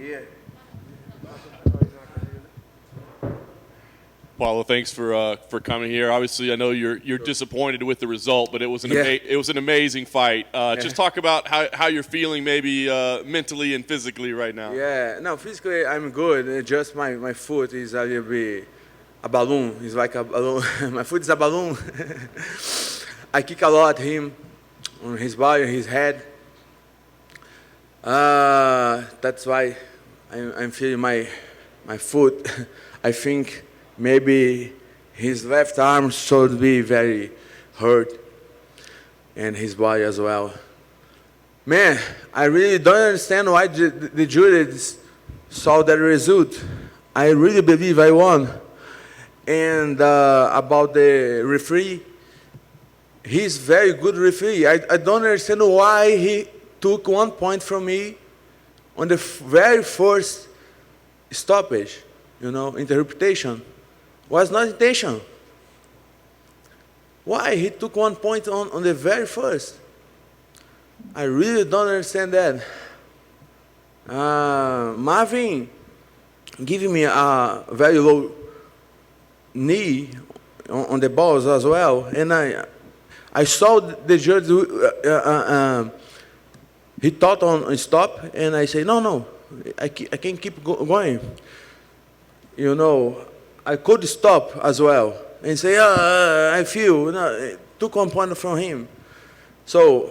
Yeah. Paulo, thanks for coming here. Obviously, I know you're disappointed with the result, but it was an amazing fight. Just talk about how you're feeling, maybe mentally and physically right now. Yeah, no, physically I'm good. Just my foot is a little bit a balloon. It's like a balloon. My foot is a balloon. I kick a lot him on his body, his head. That's why I'm feeling my foot. I think maybe his left arm should be very hurt, and his body as well. Man, I really don't understand why the jury saw that result. I really believe I won. And about the referee, he's very good referee. I don't understand why he took 1 point from me on the very first stoppage, interpretation. Was not intention. Why he took 1 point on the very first? I really don't understand that. Marvin giving me a very low knee on the balls as well, and I saw the judge. He thought on stop, and I say no, I can keep going. I could stop as well and say, I feel, took 1 point from him. So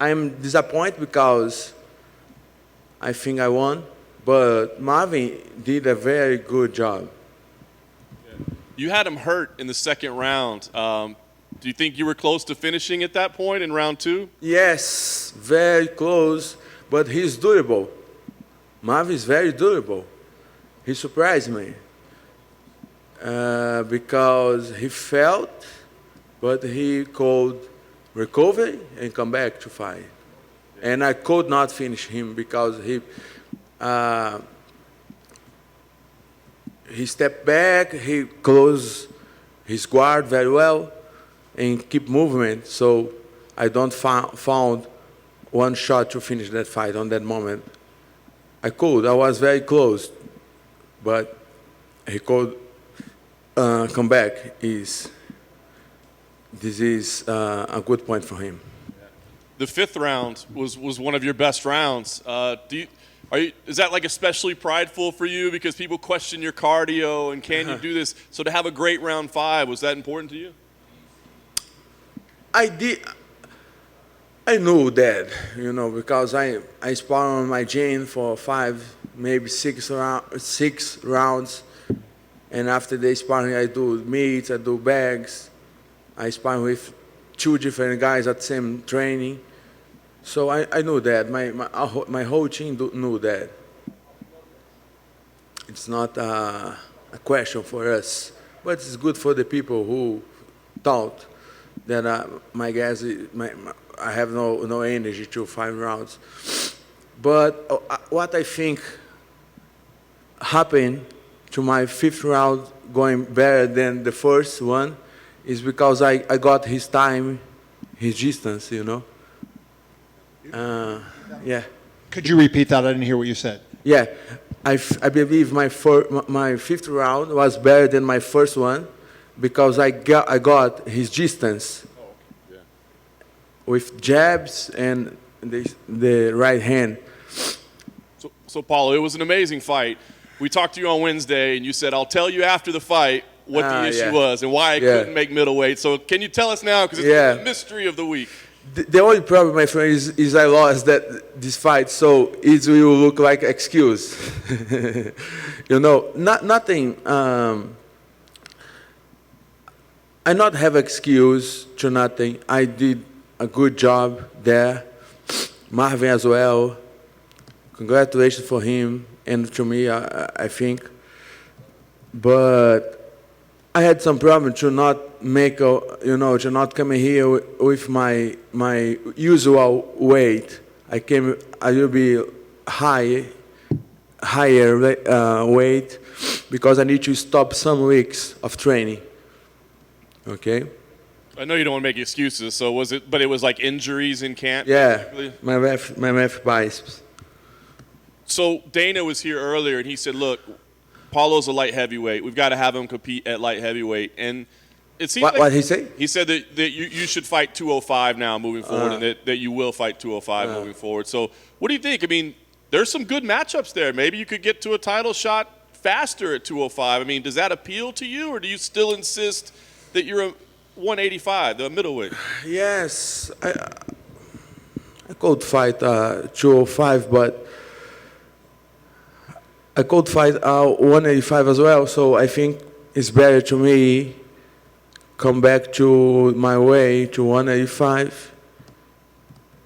I'm disappointed because I think I won, but Marvin did a very good job. You had him hurt in the second round. Do you think you were close to finishing at that point in round 2? Yes, very close, but he's durable. Marvin is very durable. He surprised me because he felt, but he could recover and come back to fight. And I could not finish him because he stepped back, he closed his guard very well, and keep movement. So I don't found one shot to finish that fight on that moment. I was very close, but he could come back. This is a good point for him. The 5th round was one of your best rounds. Is that like especially prideful for you because people question your cardio and can you do this? So to have a great round 5, was that important to you? I knew that, because I sparred on my gym for 5, maybe 6 rounds, and after the sparring I do meets, I do bags, I spar with 2 different guys at the same training, so I knew that. My whole team knew that. It's not a question for us, but it's good for the people who thought that my guys, I have no energy to 5 rounds. But what I think happened to my 5th round going better than the first one is because I got his time, his distance, Yeah. Could you repeat that? I didn't hear what you said. Yeah. I believe my 5th round was better than my first one because I got his distance. With jabs and the right hand. So Paulo, it was an amazing fight. We talked to you on Wednesday, and you said, I'll tell you after the fight what the issue was and why I couldn't make middleweight. So can you tell us now, because it's the mystery of the week. The only problem, my friend, is I lost this fight, so it will look like excuse. Nothing. I not have excuse to nothing. I did a good job there. Marvin as well. Congratulations for him and to me, I think. But I had some problem to not make to not come here with my usual weight. I came a little bit higher weight because I need to stop some weeks of training. Okay. I know you don't want to make excuses, so was it? But it was like injuries in camp. Yeah, basically? my left biceps. So Dana was here earlier, and he said, look, Paulo's a light heavyweight. We've got to have him compete at light heavyweight. And it seems What he say? He said that you should fight 205 now moving forward, and that you will fight 205 moving forward. So what do you think? I mean, there's some good matchups there. Maybe you could get to a title shot faster at 205. I mean, does that appeal to you, or do you still insist that you're a 185, the middleweight? Yes, I could fight 205, but I could fight 185 as well. So I think it's better to me come back to my way to 185,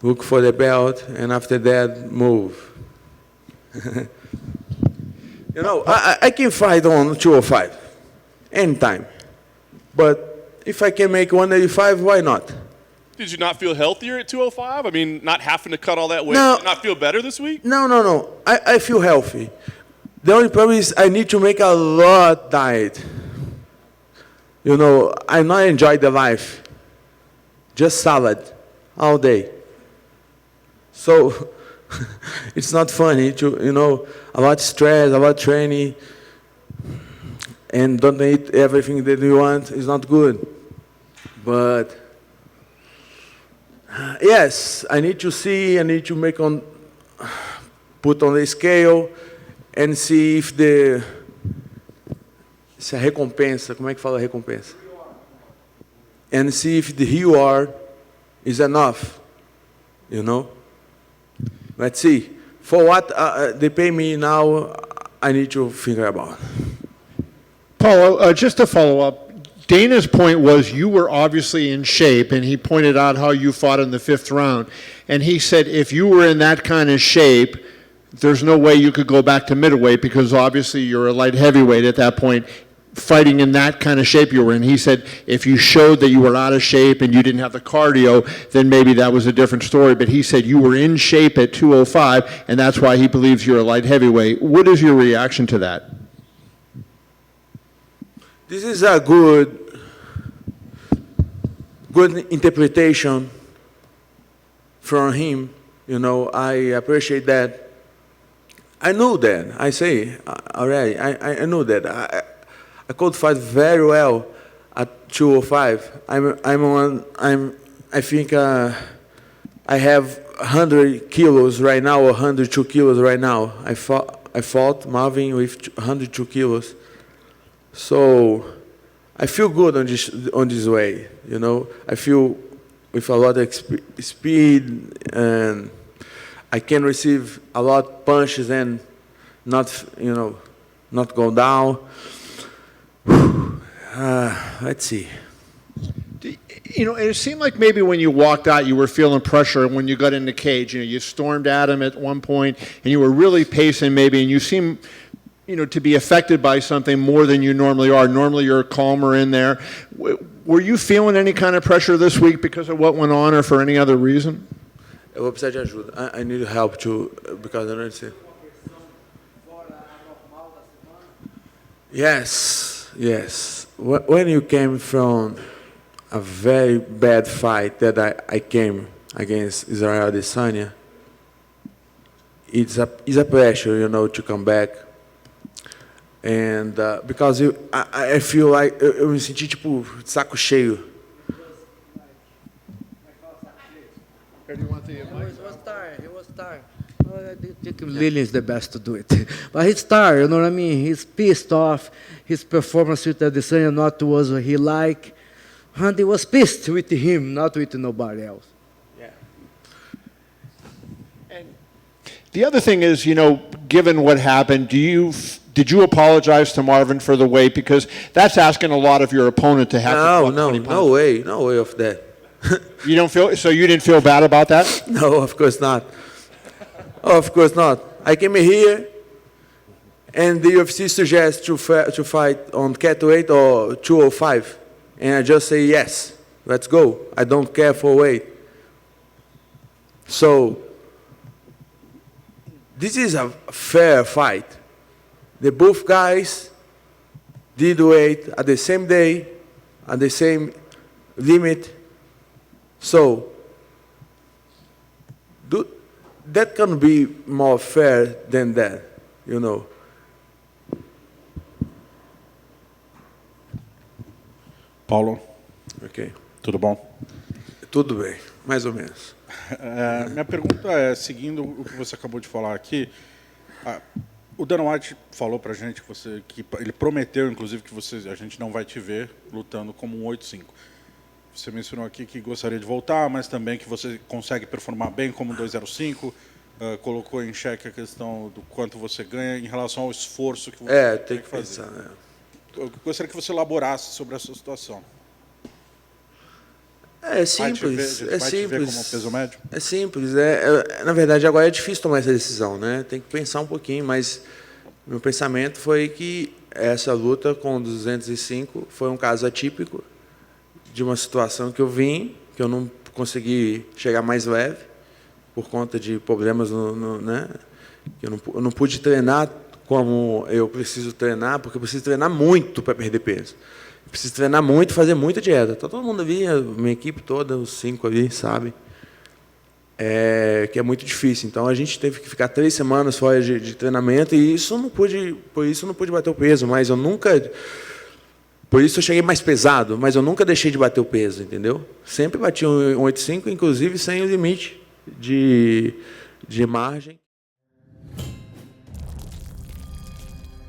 look for the belt, and after that move. You know, I can fight on 205 anytime, but if I can make 185, why not? Did you not feel healthier at 205? I mean, not having to cut all that weight, No. did you not feel better this week? No. I feel healthy. The only problem is I need to make a lot diet. You know, I not enjoy the life. Just salad all day. So it's not funny to, you know, a lot of stress, a lot of training, and don't eat everything that you want is not good. But yes, I need to see, I need to put on the scale and see if se a recompensa, como é que fala recompensa? And see if the reward is enough, you know? Let's see. For what they pay me now, I need to figure about. Paulo, just to follow up, Dana's point was you were obviously in shape, and he pointed out how you fought in the 5th round. And he said if you were in that kind of shape, there's no way you could go back to middleweight because obviously you're a light heavyweight at that point, fighting in that kind of shape you were in. He said if you showed that you were out of shape and you didn't have the cardio, then maybe that was a different story. But he said you were in shape at 205, and that's why he believes you're a light heavyweight. What is your reaction to that? This is a good interpretation from him. You know, I appreciate that. I knew that. I say already. I knew that. I could fight very well at 205. I think I have 100 kilos right now, or 102 kilos right now. I fought Marvin with 102 kilos. So I feel good on this way, you know. I feel with a lot of speed, and I can receive a lot of punches and not, you know, not go down. Let's see. You know, it seemed like maybe when you walked out, you were feeling pressure. And when you got in the cage, you know, you stormed at him at one point, and you were really pacing maybe, and you seem, you know, to be affected by something more than you normally are. Normally you're calmer in there. Were you feeling any kind of pressure this week because of what went on or for any other reason? Eu vou precisar de ajuda. I need help too, because I don't understand. Yes. When you came from a very bad fight that I came against Israel Adesanya, it's a pressure, you know, to come back. And because I feel like eu me senti tipo saco cheio. He was tired. I think Lillian is the best to do it. But he's tired, you know what I mean? He's pissed off. His performance with Adesanya not was what he liked. And he was pissed with him, not with nobody else. Yeah. And the other thing is, you know, given what happened, did you apologize to Marvin for the weight? Because that's asking a lot of your opponent to have to drop 20 pounds. No way of that. You don't feel so? You didn't feel bad about that? No, of course not. Of course not. I came here, and the UFC suggests to fight on catweight or 205, and I just say yes, let's go. I don't care for weight. So this is a fair fight. The both guys did weight at the same day, at the same limit. So that can be more fair than that, you know. Paulo, Ok. tudo bom? Tudo bem, mais ou menos. Minha pergunta é, seguindo o que você acabou de falar aqui, o Dana White falou pra gente que ele prometeu, inclusive, que a gente não vai te ver lutando como um 8-5. Você mencionou aqui que gostaria de voltar, mas também que você consegue performar bem como um 2-0-5. Colocou em xeque a questão do quanto você ganha em relação ao esforço que você Tem que fazer. pensar. Eu gostaria que você elaborasse sobre essa situação. É simples, Vai te ver como peso médio? É simples. Na verdade, agora é difícil tomar essa decisão, né? Tem que pensar um pouquinho, mas meu pensamento foi que essa luta com 205 foi um caso atípico de uma situação que eu vim, que eu não consegui chegar mais leve por conta de problemas né? Eu não pude treinar como eu preciso treinar, porque eu preciso treinar muito para perder peso. Eu preciso treinar muito, fazer muita dieta. Então, todo mundo ali, a minha equipe toda, os 5 ali, sabe? Que é muito difícil. Então, a gente teve que ficar 3 semanas fora de treinamento e por isso eu não pude bater o peso, mas eu nunca... Por isso eu cheguei mais pesado, mas eu nunca deixei de bater o peso, entendeu? Sempre bati um 8,5, inclusive sem o limite de margem.